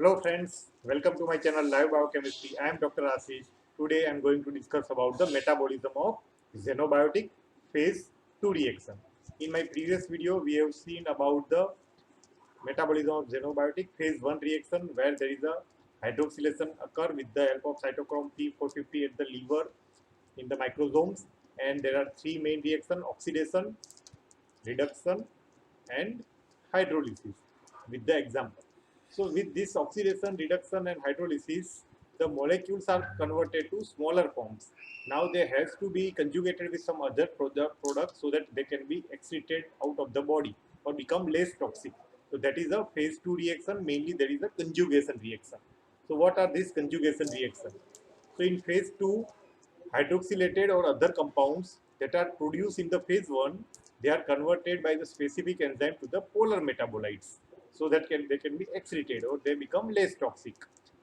Hello friends, welcome to my channel Live Biochemistry. I am Dr. Ashish. Today I am going to discuss about the metabolism of xenobiotic phase 2 reaction. In my previous video, we have seen about the metabolism of xenobiotic phase 1 reaction where there is a hydroxylation occur with the help of cytochrome P450 at the liver in the microsomes, and there are three main reactions: oxidation, reduction and hydrolysis with the example. So with this oxidation, reduction and hydrolysis, the molecules are converted to smaller forms. Now they has to be conjugated with some other product so that they can be excreted out of the body or become less toxic. So that is a phase 2 reaction. Mainly there is a conjugation reaction. So what are these conjugation reactions? So in phase 2, hydroxylated or other compounds that are produced in the phase 1, they are converted by the specific enzyme to the polar metabolites so that they can be excreted or they become less toxic.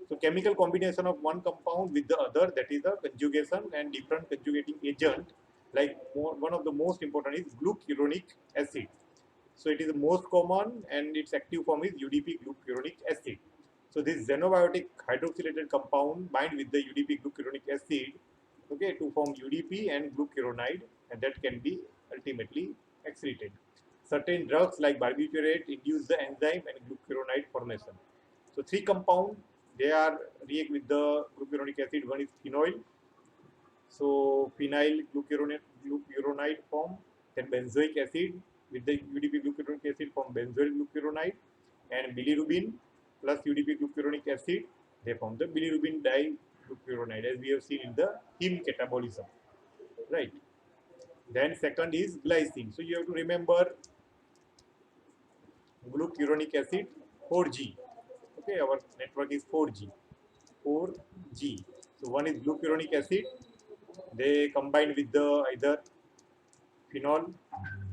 So chemical combination of one compound with the other, that is the conjugation, and different conjugating agent, like one of the most important is glucuronic acid. So it is the most common and its active form is UDP glucuronic acid. So this xenobiotic hydroxylated compound bind with the UDP glucuronic acid, okay, to form UDP and glucuronide, and that can be ultimately excreted. Certain drugs like barbiturate induce the enzyme and glucuronide formation. So three compound, they are react with the glucuronic acid. One is phenol, so phenyl glucuronide form, then benzoic acid with the UDP glucuronic acid form benzoyl glucuronide, and bilirubin plus UDP glucuronic acid, they form the bilirubin diglucuronide, as we have seen in the heme catabolism, right? Then second is glycine. So you have to remember glucuronic acid 4G. Okay, our network is 4G. 4G. So one is glucuronic acid. They combine with the either phenol,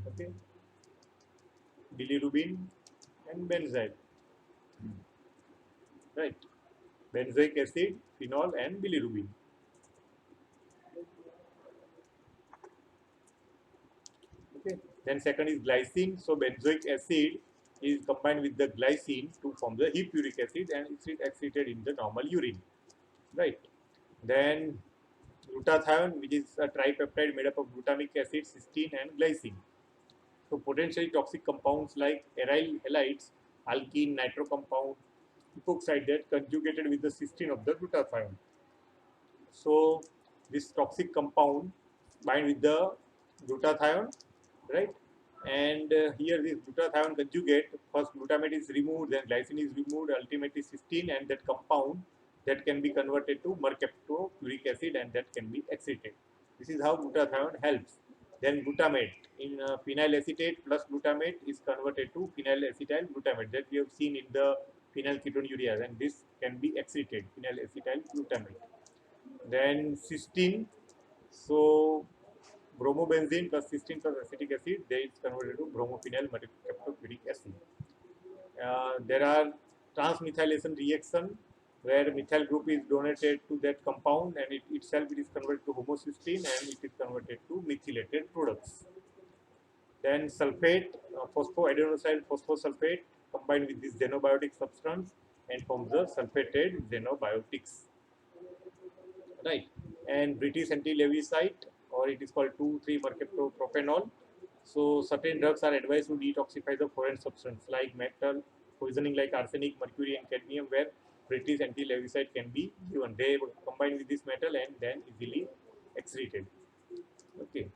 okay, bilirubin and benzyl, right? Benzoic acid, phenol and bilirubin. Okay. Then second is glycine. So benzoic acid is combined with the glycine to form the uric acid and it's excreted in the normal urine, right? Then glutathione, which is a tripeptide made up of glutamic acid, cysteine and glycine. So potentially toxic compounds like aryl halides, alkene, nitro compound, epoxide that conjugated with the cysteine of the glutathione. So this toxic compound bind with the glutathione, right? And here this glutathione conjugate, first glutamate is removed, then glycine is removed, ultimately cysteine, and that compound that can be converted to mercapturic acid and that can be excreted. This is how glutathione helps. Then glutamate in phenyl acetate plus glutamate is converted to phenyl acetyl glutamate that we have seen in the phenylketonuria, and this can be excreted, phenyl acetyl glutamate. Then cysteine, so bromobenzene plus cysteine plus acetic acid, they is converted to bromophenyl mercaptopuric acid. There are transmethylation reaction where methyl group is donated to that compound and it itself it is converted to homocysteine and it is converted to methylated products. Then sulfate, phosphoadenosyl phosphosulfate combined with this xenobiotic substance and forms the sulfated xenobiotics, right? And British anti-lewisite, or it is called 2,3-mercaptopropanol. So certain drugs are advised to detoxify the foreign substance like metal poisoning like arsenic, mercury and cadmium, where British anti-lewisite can be given. They combine with this metal and then easily excreted. Okay.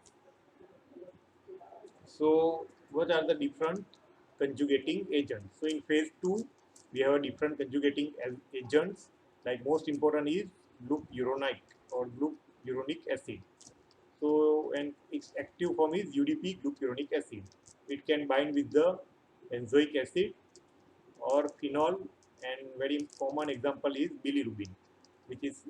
So what are the different conjugating agents? So in phase 2, we have a different conjugating agents. Like most important is glucuronic or glucuronic acid. So and its active form is UDP glucuronic acid. It can bind with the benzoic acid or phenol, and very common example is bilirubin, which is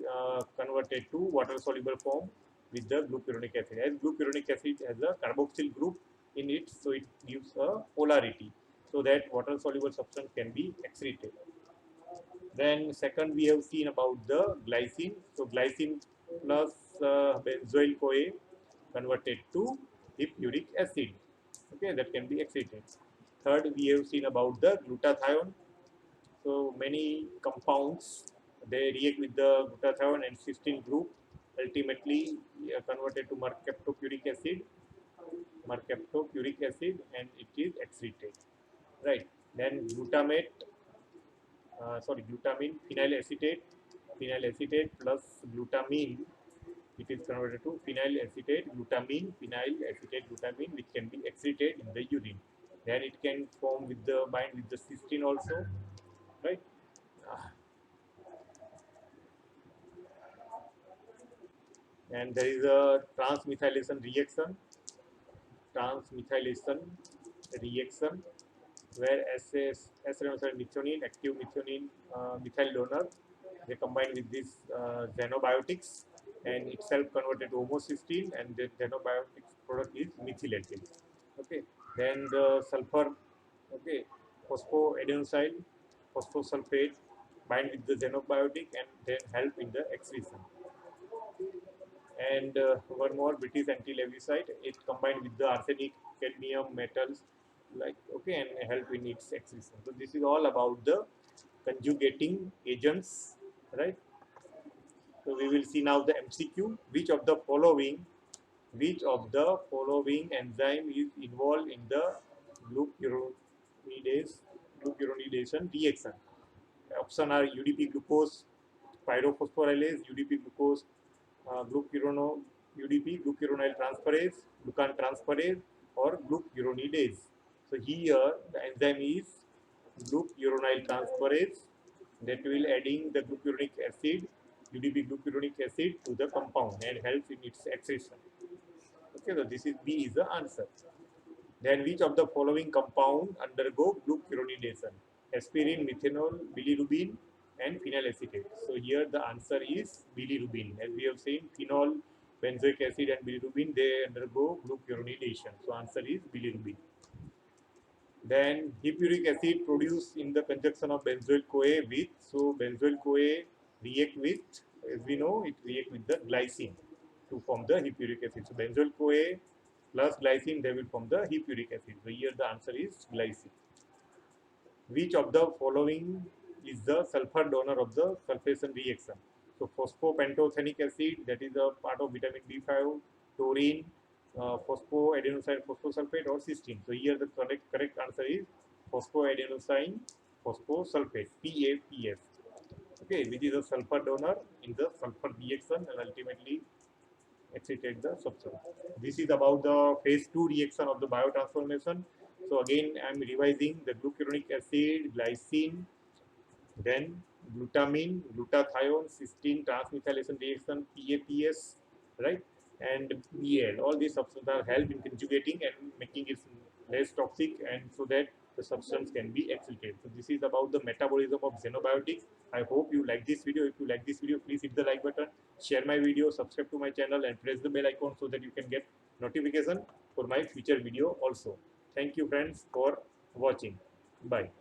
converted to water soluble form with the glucuronic acid. As glucuronic acid has a carboxyl group in it, so it gives a polarity so that water soluble substance can be excreted. Then second we have seen about the glycine. So glycine plus benzoyl CoA converted to uric acid. Okay, that can be excreted. Third we have seen about the glutathione. So many compounds, they react with the glutathione and cysteine group, ultimately converted to mercaptopuric acid, and it is excreted. Right. Then glutamine, phenyl acetate plus glutamine, it is converted to phenyl acetate glutamine, which can be excreted in the urine. Then it can bind with the cysteine also, right? And there is a transmethylation reaction, where S-methylmethionine, active methionine methyl donor, they combine with these xenobiotics and itself converted to homocysteine, and the xenobiotics product is methylated. Okay, then the sulfur, okay, phosphoadenosine phosphosulfate bind with the xenobiotic and then help in the excretion. And one more, British anti-levisite, it combined with the arsenic, cadmium, metals, like, okay, and help in its excretion. So this is all about the conjugating agents, right? So we will see now the MCQ. Which of the following enzyme is involved in the glucuronidation reaction? Option are UDP glucose pyrophosphorylase, UDP glucose glucurono, UDP glucuronyl transferase, glucan transferase, or glucuronidase. So here the enzyme is glucuronyl transferase, that will adding the glucuronic acid, UDP glucuronic acid, to the compound and helps in its excretion. Okay, so this is B is the answer. Then which of the following compound undergo glucuronidation? Aspirin, methanol, bilirubin, and phenyl acetate. So here the answer is bilirubin. As we have seen, phenol, benzoic acid, and bilirubin, they undergo glucuronidation. So answer is bilirubin. Then hippuric acid produced in the conjunction of benzoyl CoA with, so benzoyl CoA react with, as we know, it react with the glycine to form the hippuric acid. So benzoyl CoA plus glycine, they will form the hippuric acid. So here the answer is glycine. Which of the following is the sulfur donor of the sulfation reaction? So phosphopantothenic acid, that is a part of vitamin B5, taurine, phosphoadenosine phosphosulfate, or cysteine. So here the correct answer is phosphoadenosine phosphosulfate, PAPS. Okay, which is a sulfur donor in the sulfur reaction and ultimately excited the substance. This is about the phase 2 reaction of the biotransformation. So again, I am revising the glucuronic acid, glycine, then glutamine, glutathione, cysteine, transmethylation reaction, PAPS, right? And BL. All these substances are help in conjugating and making it less toxic, and so that the substance can be excited. So this is about the metabolism of xenobiotics. I hope you like this video. If you like this video, please hit the like button, share my video, subscribe to my channel, and press the bell icon so that you can get notification for my future video also. Thank you friends for watching. Bye.